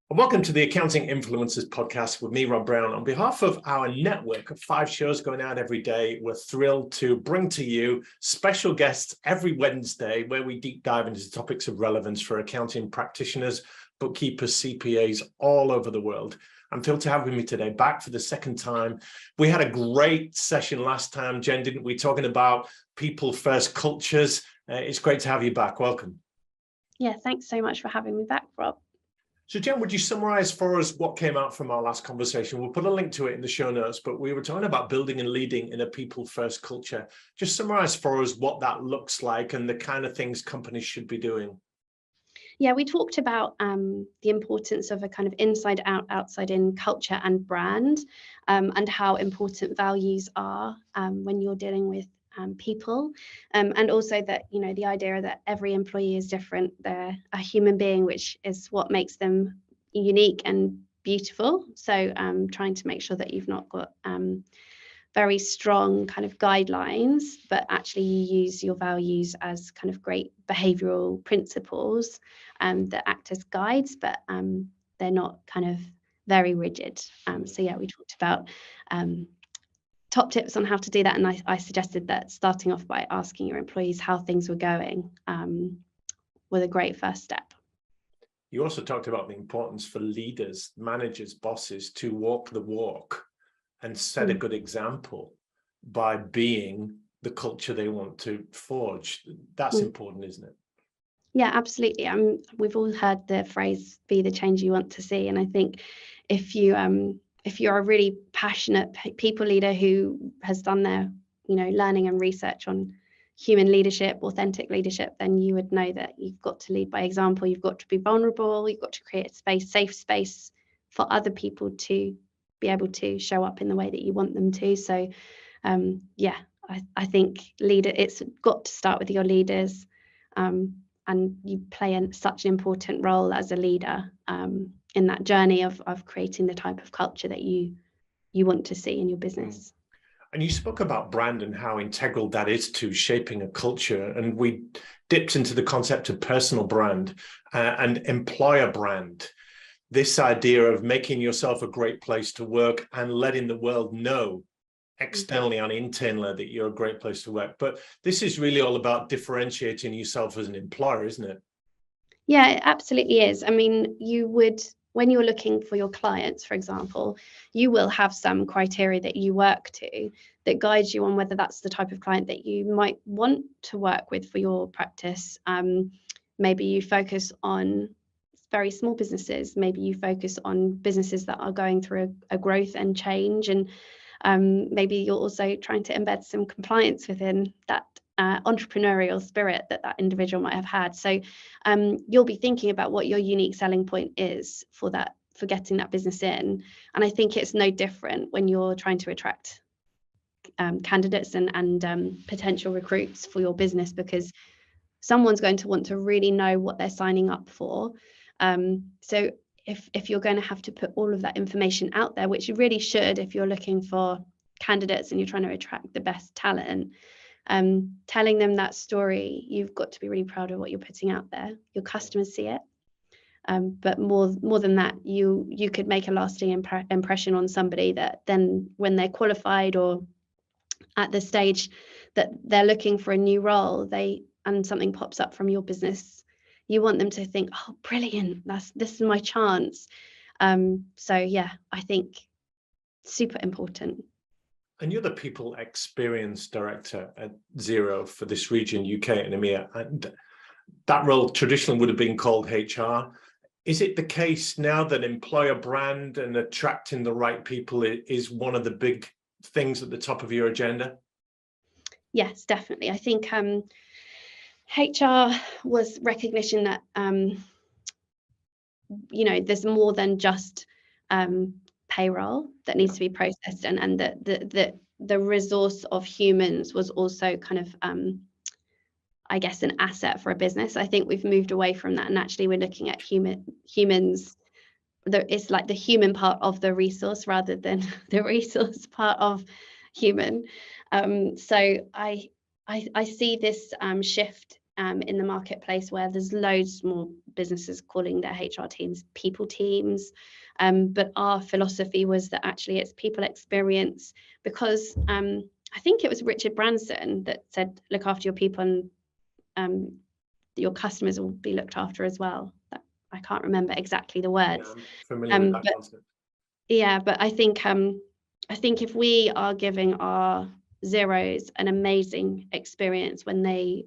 And welcome to the Accounting Influencers podcast with me, Rob Brown. On behalf of our network of 5 shows going out every day, we're thrilled to bring to you special guests every Wednesday where we deep dive into topics of relevance for accounting practitioners, bookkeepers, CPAs all over the world. I'm thrilled to have with me today, back for the second time. We had a great session last time, Jen, didn't we? Talking about people first cultures. It's great to have you back. Welcome. Yeah, thanks so much for having me back, Rob. So Jen, would you summarize for us what came out from our last conversation? We'll put a link to it in the show notes, but we were talking about building and leading in a people-first culture. Just summarize for us what that looks like and the kind of things companies should be doing. Yeah, we talked about the importance of a kind of inside out, outside in culture and brand, and how important values are when you're dealing with people, and also that, you know, the idea that every employee is different. They're a human being, which is what makes them unique and beautiful. So trying to make sure that you've not got very strong kind of guidelines, but actually you use your values as kind of great behavioral principles that act as guides, but they're not kind of very rigid. So yeah, we talked about top tips on how to do that, and I suggested that starting off by asking your employees how things were going was a great first step. You also talked about the importance for leaders, managers, bosses to walk the walk and set a good example by being the culture they want to forge. That's important, isn't it? Yeah, absolutely. We've all heard the phrase "be the change you want to see," and I think if you're a really passionate people leader who has done their, learning and research on human leadership, authentic leadership, then you would know that you've got to lead by example. You've got to be vulnerable. You've got to create a safe space for other people to be able to show up in the way that you want them to. So yeah, I think it's got to start with your leaders, and you play such an important role as a leader in that journey of creating the type of culture that you want to see in your business. And you spoke about brand and how integral that is to shaping a culture. And we dipped into the concept of personal brand and employer brand. This idea of making yourself a great place to work and letting the world know externally and internally that you're a great place to work. But this is really all about differentiating yourself as an employer, isn't it? Yeah, it absolutely is. I mean, when you're looking for your clients, for example, you will have some criteria that you work to that guides you on whether that's the type of client that you might want to work with for your practice. Maybe you focus on very small businesses. Maybe you focus on businesses that are going through a growth and change, and maybe you're also trying to embed some compliance within that entrepreneurial spirit that individual might have had. So you'll be thinking about what your unique selling point is for getting that business in. And I think it's no different when you're trying to attract candidates and potential recruits for your business, because someone's going to want to really know what they're signing up for. So if you're going to have to put all of that information out there, which you really should if you're looking for candidates and you're trying to attract the best talent, telling them that story, you've got to be really proud of what you're putting out there. Your customers see it, but more than that, you could make a lasting impression on somebody that then when they're qualified or at the stage that they're looking for a new role, and something pops up from your business, you want them to think, oh, brilliant, this is my chance. So yeah, I think super important. And you're the people experience director at Xero for this region, UK and EMEA. And that role traditionally would have been called HR. Is it the case now that employer brand and attracting the right people is one of the big things at the top of your agenda? Yes, definitely. I think HR was recognition that there's more than just payroll that needs to be processed, and that the resource of humans was also kind of I guess an asset for a business. I think we've moved away from that, and actually we're looking at humans. It's like the human part of the resource rather than the resource part of human. So I see this shift in the marketplace where there's loads more businesses calling their HR teams people teams. But our philosophy was that actually it's people experience, because I think it was Richard Branson that said, look after your people and your customers will be looked after as well. I can't remember exactly the words. Yeah, I'm familiar with that concept. Yeah, but I think if we are giving our zeros an amazing experience when they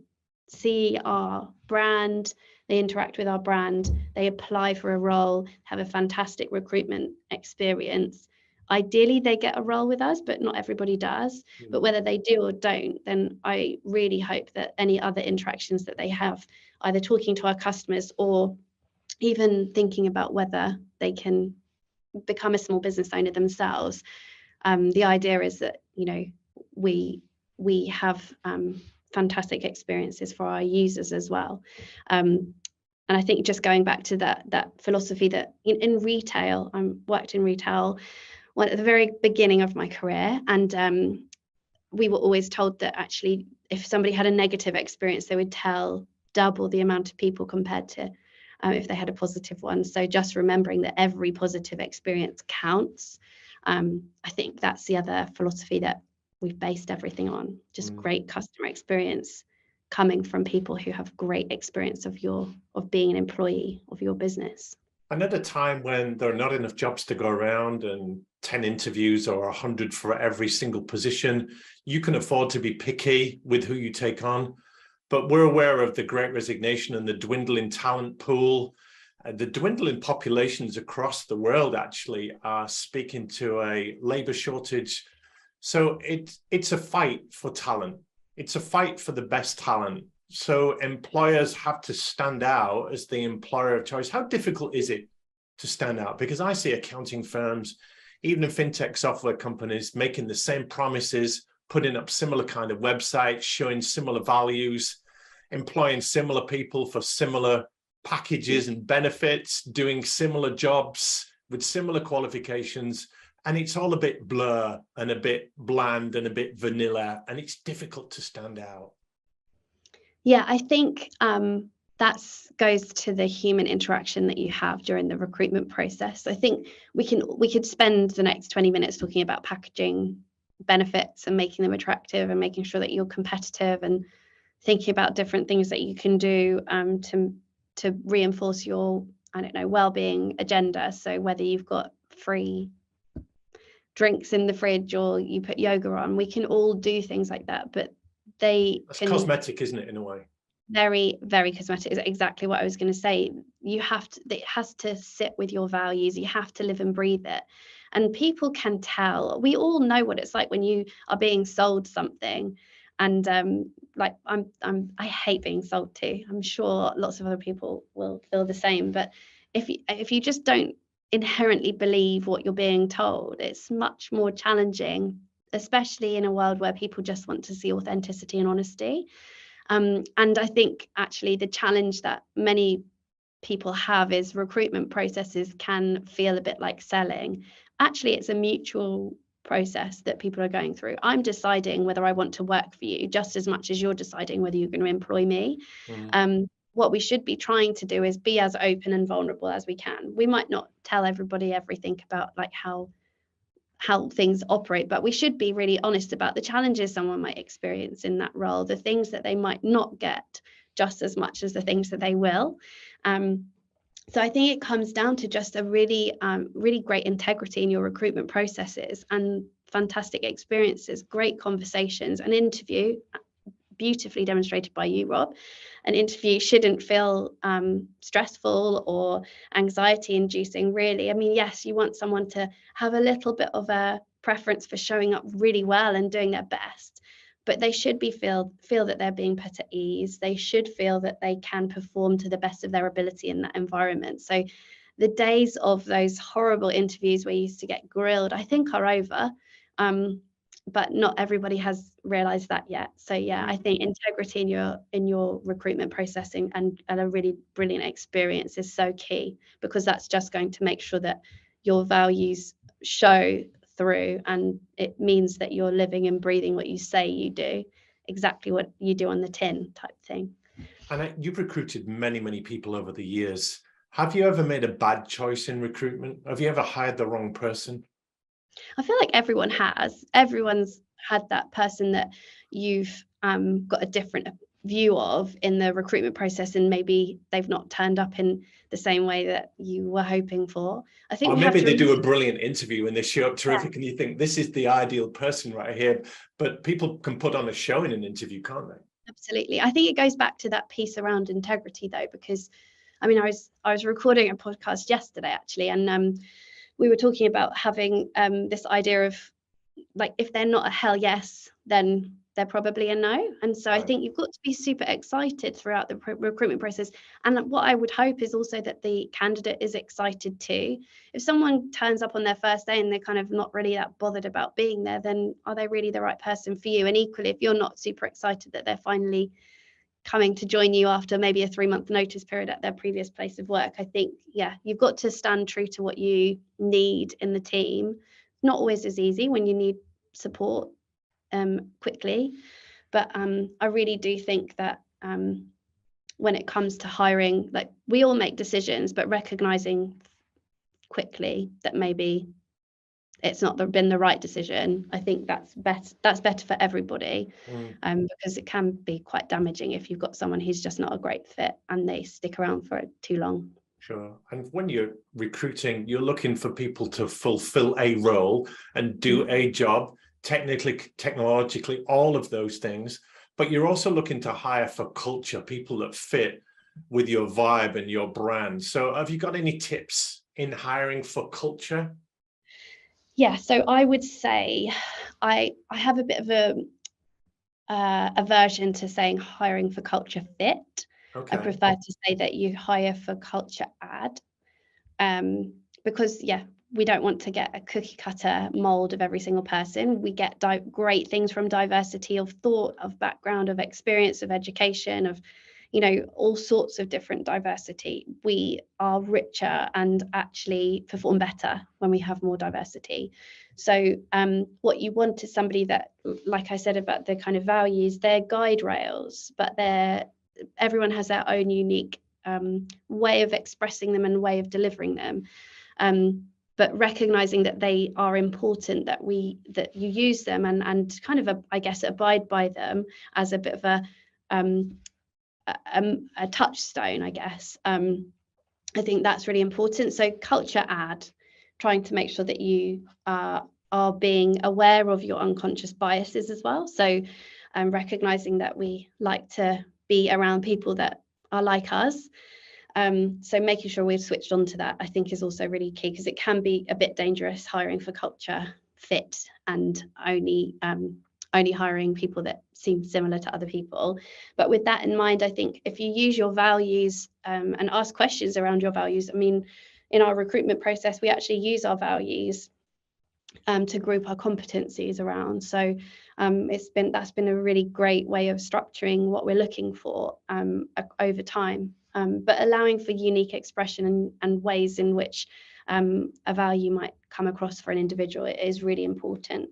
see our brand, they interact with our brand, they apply for a role, have a fantastic recruitment experience. Ideally, they get a role with us, but not everybody does. But whether they do or don't, then I really hope that any other interactions that they have, either talking to our customers or even thinking about whether they can become a small business owner themselves, the idea is that, you know, we have fantastic experiences for our users as well. And I think just going back to that philosophy that in retail, I worked in retail at the very beginning of my career, and we were always told that actually if somebody had a negative experience, they would tell double the amount of people compared to if they had a positive one. So just remembering that every positive experience counts. I think that's the other philosophy that we've based everything on, just great customer experience coming from people who have great experience of being an employee of your business. And at a time when there are not enough jobs to go around and 10 interviews or 100 for every single position, you can afford to be picky with who you take on. But we're aware of the Great Resignation and the dwindling talent pool. The dwindling populations across the world actually are speaking to a labor shortage. So it's a fight for talent. It's a fight for the best talent. So employers have to stand out as the employer of choice. How difficult is it to stand out? Because I see accounting firms, even in fintech software companies, making the same promises, putting up similar kind of websites, showing similar values, employing similar people for similar packages and benefits, doing similar jobs with similar qualifications. And it's all a bit blur and a bit bland and a bit vanilla, and it's difficult to stand out. Yeah, I think that goes to the human interaction that you have during the recruitment process. I think we could spend the next 20 minutes talking about packaging benefits and making them attractive and making sure that you're competitive and thinking about different things that you can do to reinforce your, I don't know, well-being agenda. So whether you've got free drinks in the fridge or you put yoga on, we can all do things like that, but It's cosmetic, isn't it, in a way? Very, very cosmetic is exactly what I was going to say. It has to sit with your values. You have to live and breathe it. And people can tell. We all know what it's like when you are being sold something. And I hate being sold to. I'm sure lots of other people will feel the same. But if you just don't inherently believe what you're being told, it's much more challenging, especially in a world where people just want to see authenticity and honesty. And I think actually the challenge that many people have is recruitment processes can feel a bit like selling. Actually, it's a mutual process that people are going through. I'm deciding whether I want to work for you just as much as you're deciding whether you're going to employ me. What we should be trying to do is be as open and vulnerable as we can. We might not tell everybody everything about like how things operate, but we should be really honest about the challenges someone might experience in that role, the things that they might not get just as much as the things that they will. So I think it comes down to just a really great integrity in your recruitment processes and fantastic experiences, great conversations. An interview, beautifully demonstrated by you, Rob, an interview shouldn't feel stressful or anxiety inducing, really. I mean, yes, you want someone to have a little bit of a preference for showing up really well and doing their best, but they should feel that they're being put at ease. They should feel that they can perform to the best of their ability in that environment. So the days of those horrible interviews where you used to get grilled, I think are over. But not everybody has realized that yet. So yeah, I think integrity in your recruitment processing and a really brilliant experience is so key, because that's just going to make sure that your values show through, and it means that you're living and breathing what you say you do, exactly what you do on the tin type thing. And you've recruited many, many people over the years. Have you ever made a bad choice in recruitment? Have you ever hired the wrong person? I feel like everyone has. Everyone's had that person that you've got a different view of in the recruitment process, and maybe they've not turned up in the same way that you were hoping for. I think Or we have maybe to they do a brilliant interview and they show up terrific, yeah, and you think this is the ideal person right here. But people can put on a show in an interview, can't they? absolutely. I think it goes back to that piece around integrity, though, because I mean, I was recording a podcast yesterday actually, and we were talking about having this idea of, like, if they're not a hell yes, then they're probably a no. And so I Right. think you've got to be super excited throughout the recruitment process. And what I would hope is also that the candidate is excited too. If someone turns up on their first day and they're kind of not really that bothered about being there, then are they really the right person for you? And equally, if you're not super excited that they're finally coming to join you after maybe a 3-month notice period at their previous place of work, I think, yeah, you've got to stand true to what you need in the team. Not always as easy when you need support quickly, but I really do think that when it comes to hiring, like, we all make decisions, but recognizing quickly that maybe it's not been the right decision, I think that's better for everybody. Because it can be quite damaging if you've got someone who's just not a great fit and they stick around for too long. Sure. And when you're recruiting, you're looking for people to fulfill a role and do a job, technically, technologically, all of those things. But you're also looking to hire for culture, people that fit with your vibe and your brand. So have you got any tips in hiring for culture? Yeah, so I would say I have a bit of a aversion to saying hiring for culture fit. I Okay. prefer to say that you hire for culture add, because yeah, we don't want to get a cookie cutter mold of every single person. We get great things from diversity of thought, of background, of experience, of education, of, you know, all sorts of different diversity. We are richer and actually perform better when we have more diversity. So what you want is somebody that, like I said about the kind of values, they're guide rails, but everyone has their own unique way of expressing them and way of delivering them. But recognizing that they are important, that you use them and kind of I guess abide by them as a bit of a touchstone, I guess. I think that's really important. So culture add, trying to make sure that you are being aware of your unconscious biases as well. So recognizing that we like to be around people that are like us. So making sure we've switched on to that, I think, is also really key, because it can be a bit dangerous hiring for culture fit and only hiring people that seem similar to other people. But with that in mind, I think if you use your values and ask questions around your values, I mean, in our recruitment process, we actually use our values to group our competencies around. So that's been a really great way of structuring what we're looking for over time, but allowing for unique expression and ways in which a value might come across for an individual is really important.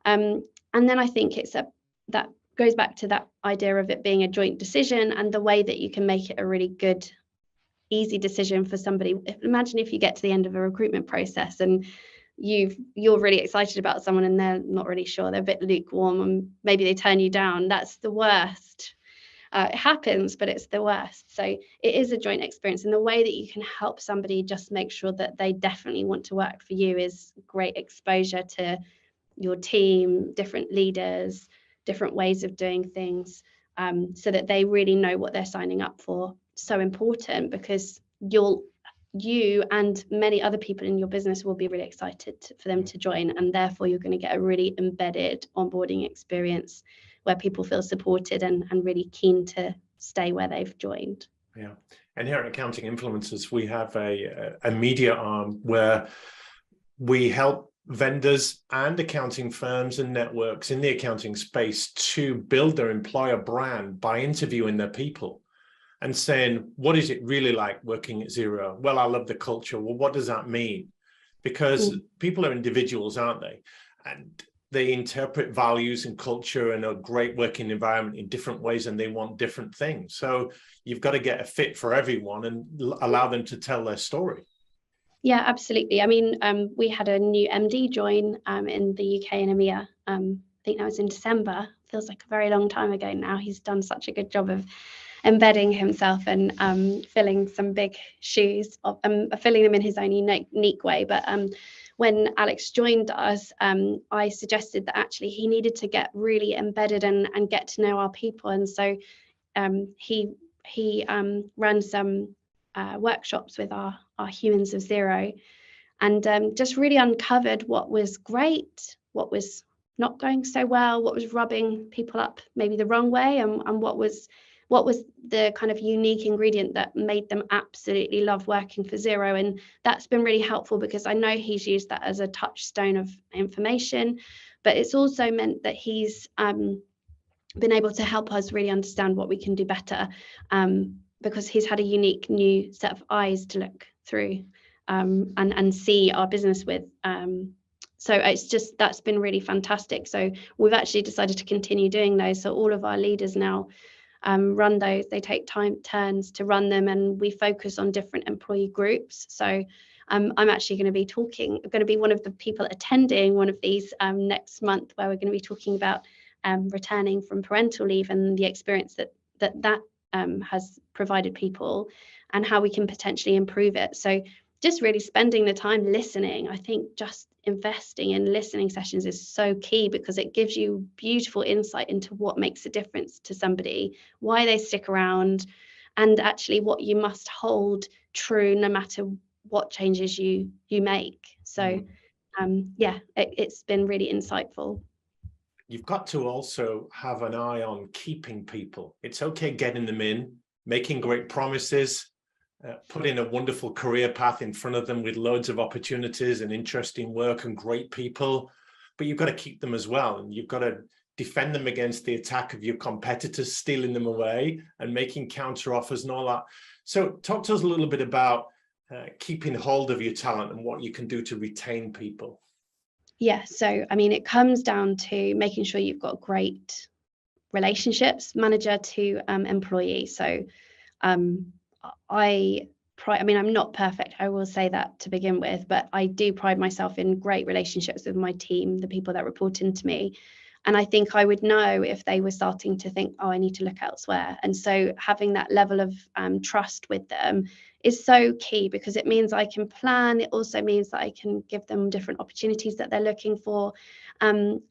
And then I think that goes back to that idea of it being a joint decision, and the way that you can make it a really good, easy decision for somebody. Imagine if you get to the end of a recruitment process and you're really excited about someone and they're not really sure, they're a bit lukewarm, and maybe they turn you down. That's the worst. It happens, but it's the worst. So it is a joint experience, and the way that you can help somebody just make sure that they definitely want to work for you is great exposure to your team, different leaders, different ways of doing things, so that they really know what they're signing up for. So important, because you and many other people in your business will be really excited for them to join, and therefore you're going to get a really embedded onboarding experience where people feel supported and really keen to stay where they've joined. Yeah. And here at Accounting Influencers, we have a media arm where we help vendors and accounting firms and networks in the accounting space to build their employer brand by interviewing their people and saying, what is it really like working at Xero? Well, I love the culture. Well, what does that mean? Because people are individuals, aren't they? And they interpret values and culture and a great working environment in different ways, and they want different things. So you've got to get a fit for everyone and allow them to tell their story. Yeah, absolutely. I mean, we had a new MD join in the UK and EMEA. I think that was in December. Feels like a very long time ago now. He's done such a good job of embedding himself and filling some big shoes, filling them in his own unique way. But when Alex joined us, I suggested that actually he needed to get really embedded and get to know our people. And so he ran some workshops with our humans of zero, and just really uncovered what was great, what was not going so well, what was rubbing people up maybe the wrong way, and what was the kind of unique ingredient that made them absolutely love working for Zero. And that's been really helpful, because I know he's used that as a touchstone of information, but it's also meant that he's been able to help us really understand what we can do better, because he's had a unique new set of eyes to look through and see our business with. So it's just, that's been really fantastic. So we've actually decided to continue doing those. So all of our leaders now run those. They take turns to run them, and we focus on different employee groups. So I'm actually going to be one of the people attending one of these next month, where we're going to be talking about returning from parental leave and the experience that has provided people, and how we can potentially improve it. So just really spending the time listening. I think just investing in listening sessions is so key, because it gives you beautiful insight into what makes a difference to somebody, why they stick around, and actually what you must hold true no matter what changes you make. So yeah, it's been really insightful. You've got to also have an eye on keeping people. It's okay getting them in, making great promises, putting a wonderful career path in front of them with loads of opportunities and interesting work and great people, but you've got to keep them as well. And you've got to defend them against the attack of your competitors stealing them away and making counter offers and all that. So talk to us a little bit about keeping hold of your talent and what you can do to retain people. Yeah, so I mean, it comes down to making sure you've got great relationships, manager to employee. So I mean, I'm not perfect, I will say that to begin with, but I do pride myself in great relationships with my team, the people that report into me. And I think I would know if they were starting to think, oh, I need to look elsewhere. And so having that level of trust with them is so key, because it means I can plan. It also means that I can give them different opportunities that they're looking for. And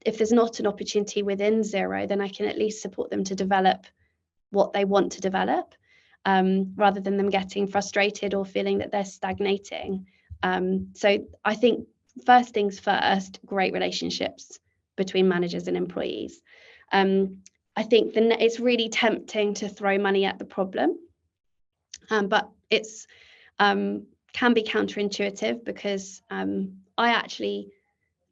if there's not an opportunity within Zero, then I can at least support them to develop what they want to develop, rather than them getting frustrated or feeling that they're stagnating. So I think first things first, great relationships between managers and employees. I think it's really tempting to throw money at the problem, but it's can be counterintuitive, because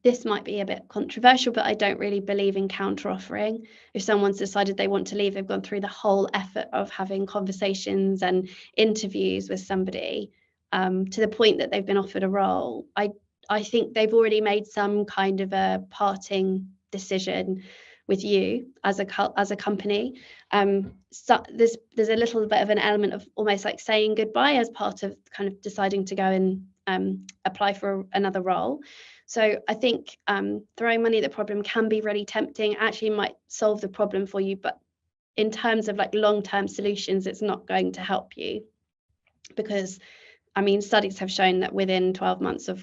this might be a bit controversial, but I don't really believe in counter offering. If someone's decided they want to leave, they've gone through the whole effort of having conversations and interviews with somebody, to the point that they've been offered a role. I think they've already made some kind of a parting decision with you as a company. So there's a little bit of an element of almost like saying goodbye as part of kind of deciding to go and apply for another role. So I think throwing money at the problem can be really tempting. It actually might solve the problem for you, but in terms of like long-term solutions, it's not going to help you, because I mean, studies have shown that within 12 months of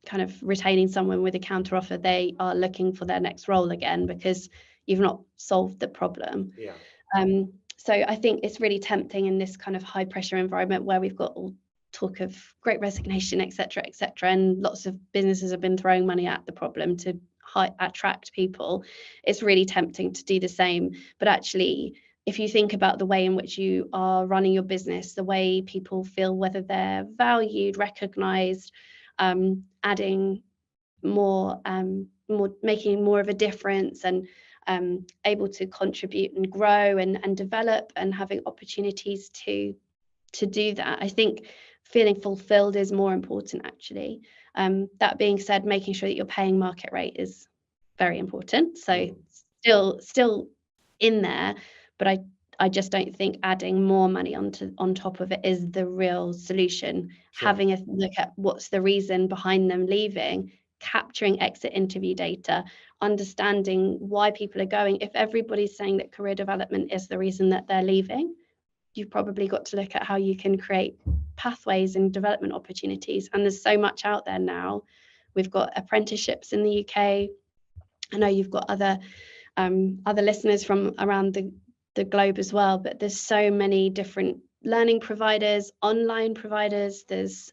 kind of retaining someone with a counter offer, they are looking for their next role again, because you've not solved the problem. Yeah. So I think it's really tempting in this kind of high pressure environment where we've got all talk of great resignation, etc., and lots of businesses have been throwing money at the problem to attract people. It's really tempting to do the same, but actually, if you think about the way in which you are running your business, the way people feel, whether they're valued, recognized, adding more, making more of a difference, and able to contribute and grow and develop, and having opportunities to do that. I think feeling fulfilled is more important, actually. That being said, making sure that you're paying market rate is very important. So still in there, but I just don't think adding more money on top of it is the real solution. Sure. Having a look at what's the reason behind them leaving, capturing exit interview data, understanding why people are going. If everybody's saying that career development is the reason that they're leaving, you've probably got to look at how you can create pathways and development opportunities. And there's so much out there now. We've got apprenticeships in the UK. I know you've got other listeners from around the globe as well, but there's so many different learning providers, online providers. There's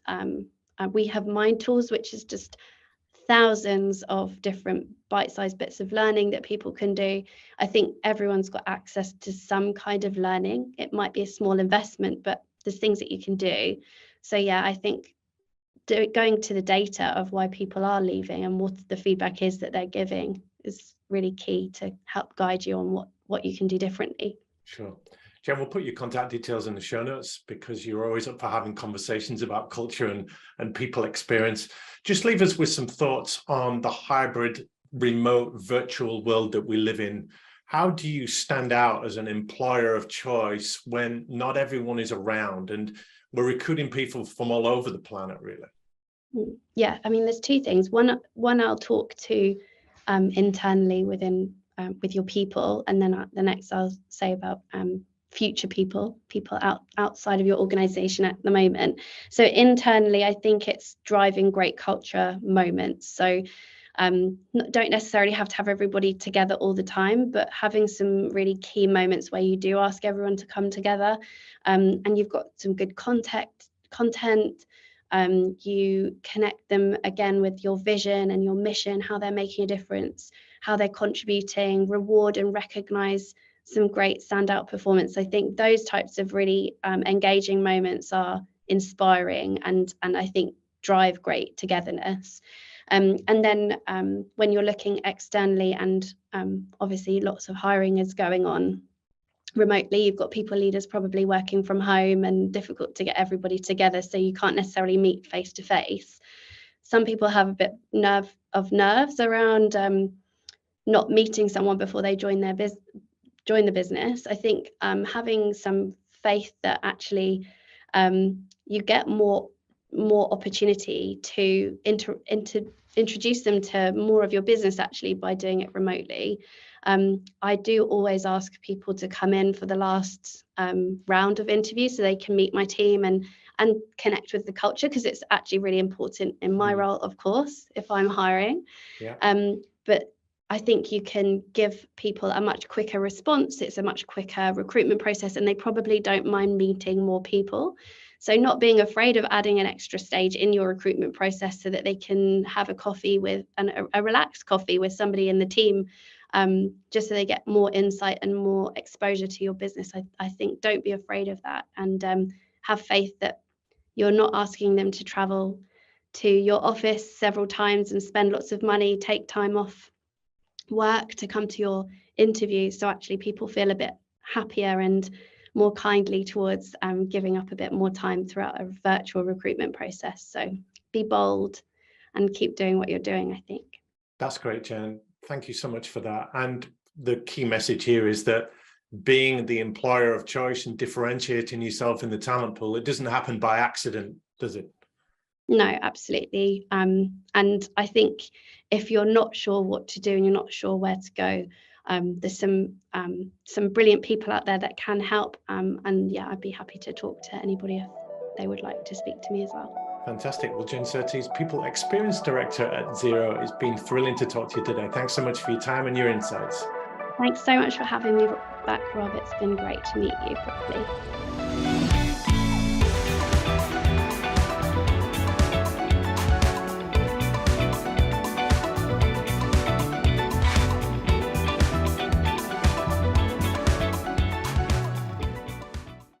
we have Mind Tools, which is just thousands of different bite-sized bits of learning that people can do. I think everyone's got access to some kind of learning. It might be a small investment, but there's things that you can do. So yeah, I think going to the data of why people are leaving and what the feedback is that they're giving is really key to help guide you on what you can do differently. Sure. Jen, we'll put your contact details in the show notes because you're always up for having conversations about culture and people experience. Just leave us with some thoughts on the hybrid, remote, virtual world that we live in. How do you stand out as an employer of choice when not everyone is around and we're recruiting people from all over the planet, really? Yeah, I mean, there's two things. One I'll talk to internally within with your people, and then the next I'll say about future people outside of your organization at the moment. So internally, I think it's driving great culture moments. So don't necessarily have to have everybody together all the time, but having some really key moments where you do ask everyone to come together, and you've got some good content. You connect them again with your vision and your mission, how they're making a difference, how they're contributing, reward and recognize some great standout performance. I think those types of really engaging moments are inspiring and I think drive great togetherness. And then when you're looking externally, and obviously lots of hiring is going on remotely, you've got people leaders probably working from home and difficult to get everybody together, so you can't necessarily meet face to face. Some people have a bit nerves around not meeting someone before they join the business. I think having some faith that actually you get more opportunity to introduce them to more of your business actually by doing it remotely. I do always ask people to come in for the last round of interviews so they can meet my team and connect with the culture, because it's actually really important in my role, of course, if I'm hiring. Yeah. But I think you can give people a much quicker response. It's a much quicker recruitment process, and they probably don't mind meeting more people. So not being afraid of adding an extra stage in your recruitment process so that they can have a coffee with a relaxed coffee with somebody in the team, just so they get more insight and more exposure to your business. I think don't be afraid of that, and have faith that you're not asking them to travel to your office several times and spend lots of money, take time off work to come to your interview. So actually people feel a bit happier and more kindly towards giving up a bit more time throughout a virtual recruitment process. So be bold and keep doing what you're doing, I think. That's great, Jen. Thank you so much for that. And the key message here is that being the employer of choice and differentiating yourself in the talent pool, it doesn't happen by accident, does it? No, absolutely. And I think if you're not sure what to do and you're not sure where to go, there's some brilliant people out there that can help. And yeah, I'd be happy to talk to anybody if they would like to speak to me as well. Fantastic. Well, Jen Surtees, People Experience Director at Xero, it's been thrilling to talk to you today. Thanks so much for your time and your insights. Thanks so much for having me back, Rob. It's been great to meet you properly.